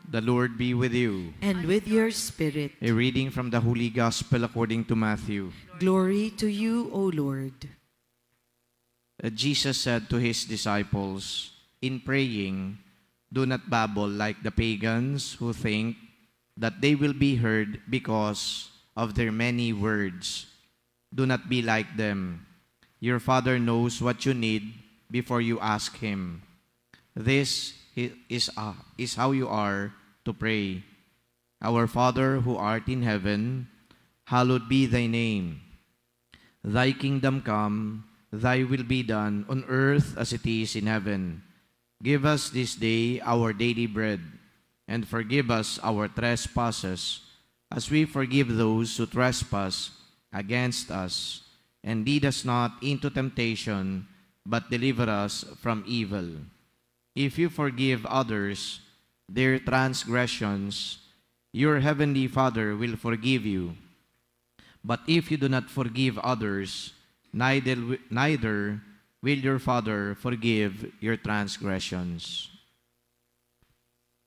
The Lord be with you. And with your spirit. A reading from the Holy Gospel according to Matthew. Glory to you, O Lord. Jesus said to his disciples, "In praying, do not babble like the pagans who think that they will be heard because of their many words. Do not be like them. Your Father knows what you need before you ask Him. This is how you are to pray. Our Father who art in heaven, hallowed be thy name. Thy kingdom come, thy will be done on earth as it is in heaven. Give us this day our daily bread, and forgive us our trespasses, as we forgive those who trespass against us. And lead us not into temptation, but deliver us from evil. If you forgive others their transgressions, your heavenly Father will forgive you. But if you do not forgive others, neither will your Father forgive your transgressions."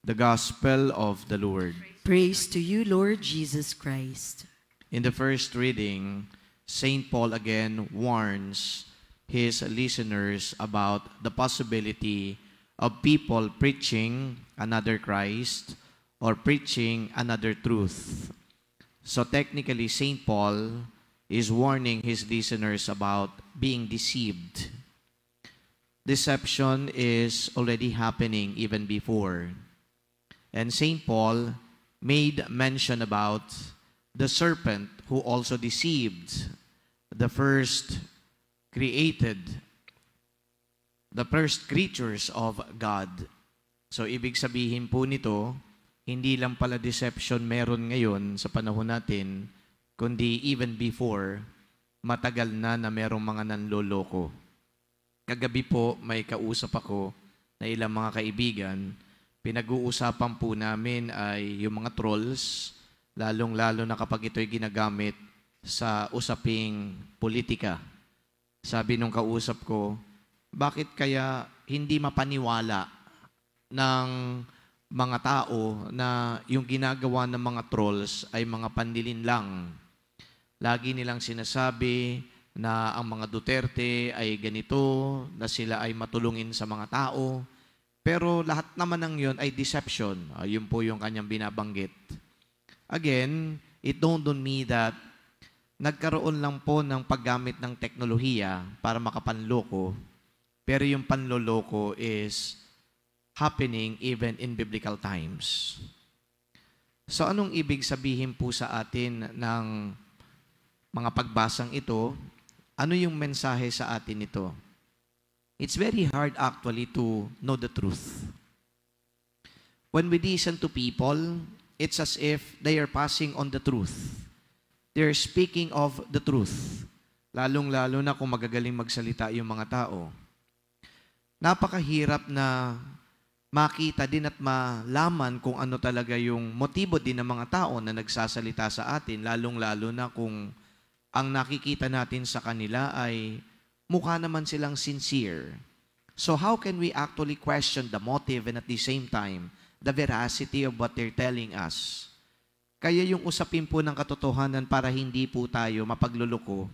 The Gospel of the Lord. Praise to you, Lord Jesus Christ. In the first reading, St. Paul again warns his listeners about the possibility of people preaching another Christ or preaching another truth. So technically, St. Paul is warning his listeners about being deceived. Deception is already happening even before. And St. Paul made mention about the serpent who also deceived the first creatures of God. So ibig sabihin po nito, hindi lang pala deception meron ngayon sa panahon natin, kundi even before, matagal na merong mga nanloloko. Kagabi po may kausap ako na ilang mga kaibigan, pinag-uusapan po namin ay yung mga trolls, lalong-lalo na kapag ito'y ginagamit sa usaping politika. Sabi nung kausap ko, bakit kaya hindi mapaniwala ng mga tao na yung ginagawa ng mga trolls ay mga pandilin lang? Lagi nilang sinasabi na ang mga Duterte ay ganito, na sila ay matulungin sa mga tao. Pero lahat naman ng yun ay deception. Yun po yung kanyang binabanggit. Again, it dawned on me that nagkaroon lang po ng paggamit ng teknolohiya para makapanloko, pero yung panloloko is happening even in biblical times. So anong ibig sabihin po sa atin ng mga pagbasang ito? Ano yung mensahe sa atin ito? It's very hard actually to know the truth. When we listen to people, it's as if they are passing on the truth. They're speaking of the truth. Lalong-lalo na kung magagaling magsalita yung mga tao. Napakahirap na makita din at malaman kung ano talaga yung motibo din ng mga tao na nagsasalita sa atin, lalong-lalo na kung ang nakikita natin sa kanila ay mukha naman silang sincere. So how can we actually question the motive and at the same time, the veracity of what they're telling us? Kaya yung usapin po ng katotohanan para hindi po tayo mapagluloko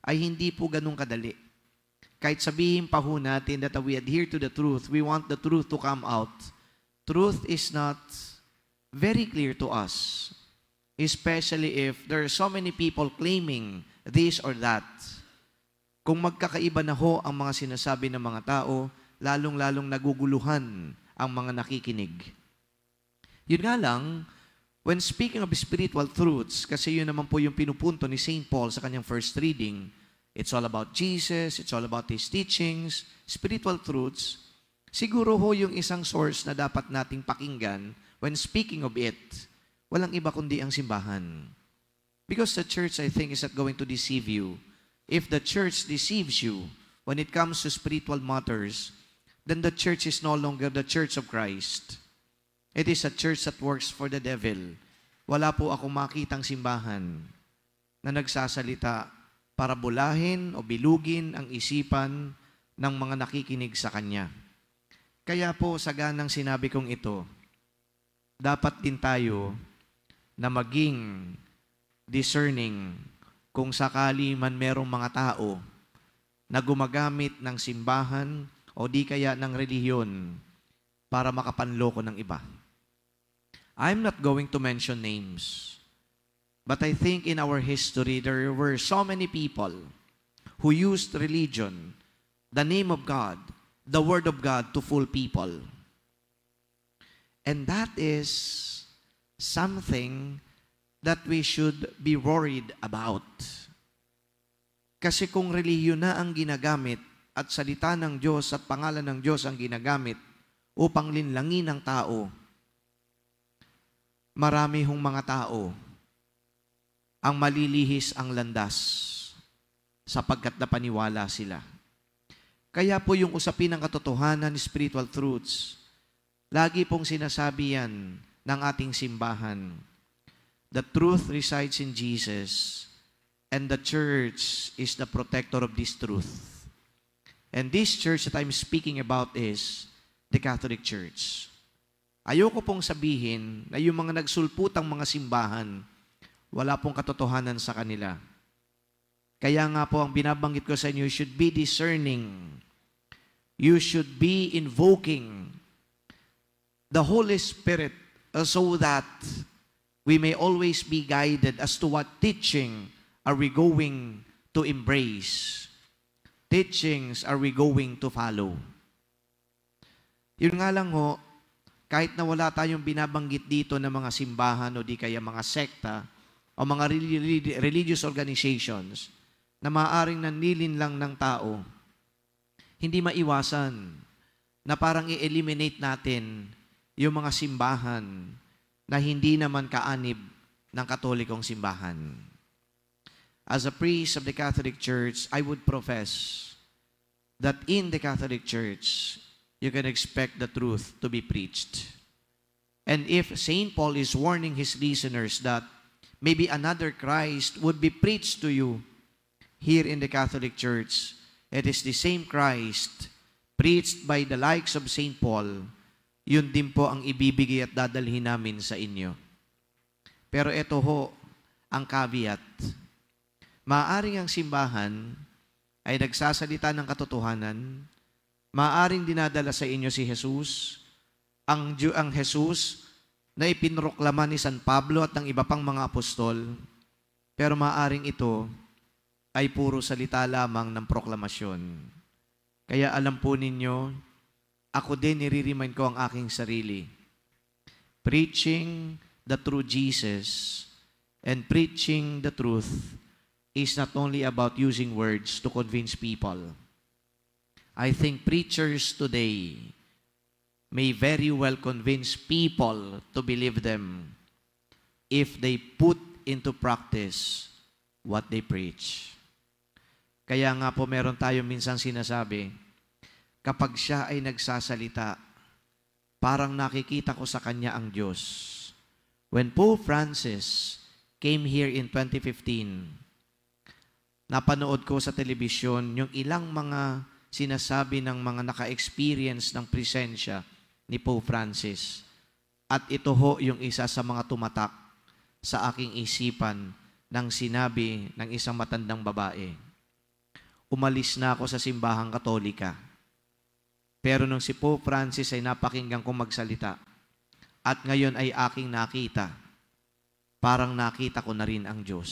ay hindi po ganun kadali. Kahit sabihin pa ho natin that we adhere to the truth, we want the truth to come out. Truth is not very clear to us, especially if there are so many people claiming this or that. Kung magkakaiba na ho ang mga sinasabi ng mga tao, lalong-lalong naguguluhan ang mga nakikinig. Yun nga lang, when speaking of spiritual truths, kasi yun naman po yung pinupunto ni St. Paul sa kanyang first reading, it's all about Jesus, it's all about His teachings, spiritual truths. Siguro ho yung isang source na dapat nating pakinggan when speaking of it, walang iba kundi ang simbahan. Because the church, I think, is not going to deceive you. If the church deceives you when it comes to spiritual matters, then the church is no longer the church of Christ. It is a church that works for the devil. Wala po akong makitang simbahan na nagsasalita para bulahin o bilugin ang isipan ng mga nakikinig sa Kanya. Kaya po, sa ganang sinabi kong ito, dapat din tayo na maging discerning kung sakali man merong mga tao na gumagamit ng simbahan o di kaya ng relihiyon para makapanloko ng iba. I'm not going to mention names, but I think in our history there were so many people who used religion, the name of God, the Word of God to fool people. And that is something that we should be worried about. Kasi kung relihiyon na ang ginagamit at salita ng Diyos at pangalan ng Diyos ang ginagamit upang linlangin ang tao, marami hong mga tao ang malilihis ang landas sapagkat napaniwala sila. Kaya po yung usapin ng katotohanan, spiritual truths, lagi pong sinasabi yan ng ating simbahan. The truth resides in Jesus, and the church is the protector of this truth. And this church that I'm speaking about is the Catholic Church. Ayoko pong sabihin na yung mga nagsulputang mga simbahan, wala pong katotohanan sa kanila. Kaya nga po ang binabanggit ko sa inyo, you should be discerning. You should be invoking the Holy Spirit so that we may always be guided as to what teaching are we going to embrace. Teachings are we going to follow. Yun nga lang ho, kahit na wala tayong binabanggit dito ng mga simbahan o di kaya mga sekta o mga religious organizations na maaaring nanlilin lang ng tao, hindi maiwasan na parang i-eliminate natin yung mga simbahan na hindi naman kaanib ng Katolikong simbahan. As a priest of the Catholic Church, I would profess that in the Catholic Church, you can expect the truth to be preached. And if St. Paul is warning his listeners that maybe another Christ would be preached to you here in the Catholic Church, it is the same Christ preached by the likes of St. Paul. Yun din po ang ibibigay at dadalhin namin sa inyo. Pero ito ho, ang caveat. Maaaring ang simbahan ay nagsasalita ng katotohanan, maaaring dinadala sa inyo si Jesus, ang Jesus na ipinroklama ni San Pablo at ng iba pang mga apostol, pero maaaring ito ay puro salita lamang ng proklamasyon. Kaya alam po ninyo, ako din nire-remind ko ang aking sarili. Preaching the true Jesus and preaching the truth is not only about using words to convince people. I think preachers today may very well convince people to believe them if they put into practice what they preach. Kaya nga po meron tayo minsan sinasabi, kapag siya ay nagsasalita, parang nakikita ko sa kanya ang Diyos. When Pope Francis came here in 2015, napanood ko sa telebisyon yung ilang mga sinasabi ng mga naka-experience ng presensya ni Pope Francis. At ito ho yung isa sa mga tumatak sa aking isipan ng sinabi ng isang matandang babae. Umalis na ako sa simbahang Katolika. Pero nung si Pope Francis ay napakinggan kong magsalita at ngayon ay aking nakita, parang nakita ko na rin ang Diyos.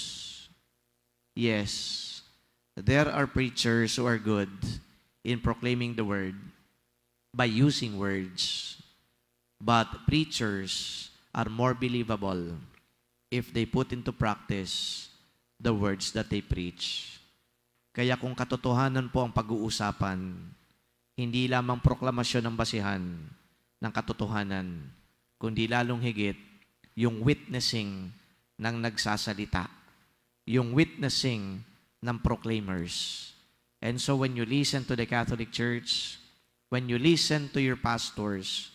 Yes, there are preachers who are good in proclaiming the word by using words, but preachers are more believable if they put into practice the words that they preach. Kaya kung katotohanan po ang pag-uusapan, hindi lamang proklamasyon ang basihan ng katotohanan, kundi lalong higit yung witnessing ng nagsasalita, yung witnessing ng proclaimers. And so when you listen to the Catholic Church, when you listen to your pastors,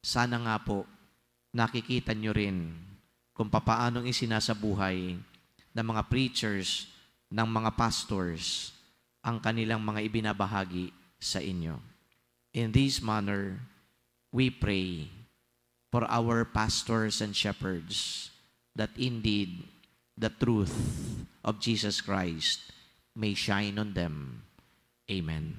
sana nga po nakikita nyo rin kung papaanong isinasabuhay ng mga preachers, ng mga pastors, ang kanilang mga ibinabahagi sa inyo. In this manner, we pray for our pastors and shepherds, that indeed the truth of Jesus Christ may shine on them. Amen.